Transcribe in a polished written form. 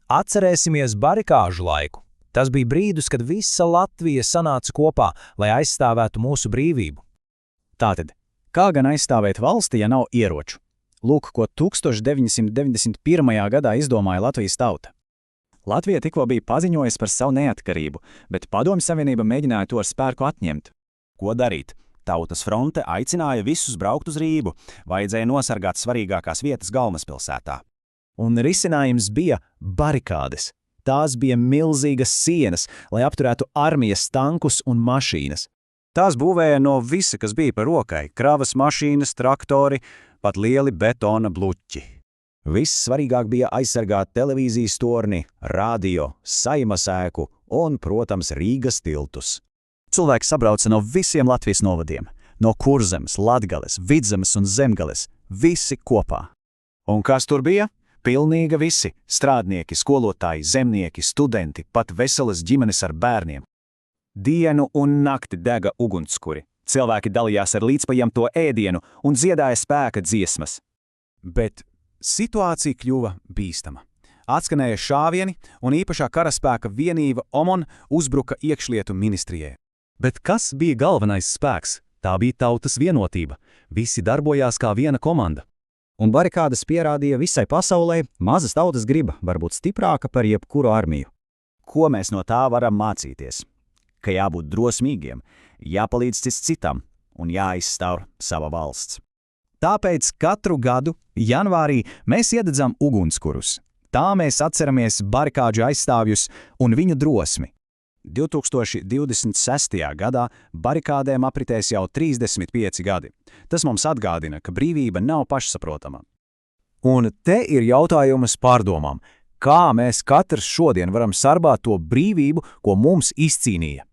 Atcerēsimies barikāžu laiku. Tas bija brīdis, kad visa Latvija sanāca kopā, lai aizstāvētu mūsu brīvību. Tātad, kā gan aizstāvēt valsti, ja nav ieroču? Lūk, ko 1991. gadā izdomāja Latvijas tauta. Latvija tikko bija paziņojusi par savu neatkarību, bet Padomju Savienība mēģināja to ar spēku atņemt. Ko darīt? Tautas fronte aicināja visus braukt uz Rīgu, vajadzēja nosargāt svarīgākās vietas galvaspilsētā. Un risinājums bija barikādes. Tās bija milzīgas sienas, lai apturētu armijas tankus un mašīnas. Tās būvēja no visa, kas bija par rokai – kravas mašīnas, traktori, pat lieli betona bluķi. Vissvarīgāk bija aizsargāt televīzijas torni, radio, Saimas ēku un, protams, Rīgas tiltus. Cilvēki sabrauca no visiem Latvijas novadiem – no Kurzemes, Latgales, Vidzemes un Zemgales – visi kopā. Un kas tur bija? Pilnīga visi – strādnieki, skolotāji, zemnieki, studenti, pat veselas ģimenes ar bērniem. Dienu un nakti dega ugunskuri. Cilvēki dalījās ar līdzpajamto ēdienu un dziedāja spēka dziesmas. Bet situācija kļuva bīstama. Atskanēja šāvieni un īpašā karaspēka vienība OMON uzbruka iekšlietu ministrijai. Bet kas bija galvenais spēks? Tā bija tautas vienotība. Visi darbojās kā viena komanda. Un barikādes pierādīja visai pasaulē, mazas tautas griba var būt stiprāka par jebkuru armiju. Ko mēs no tā varam mācīties? Ka jābūt drosmīgiem, jāpalīdz citam un jāizstāv sava valsts. Tāpēc katru gadu, janvārī, mēs iededzam ugunskurus. Tā mēs atceramies barikāžu aizstāvjus un viņu drosmi. 2026. gadā barikādēm apritēs jau 35 gadi. Tas mums atgādina, ka brīvība nav pašsaprotama. Un te ir jautājums pārdomām. Kā mēs katrs šodien varam sarbāt to brīvību, ko mums izcīnīja?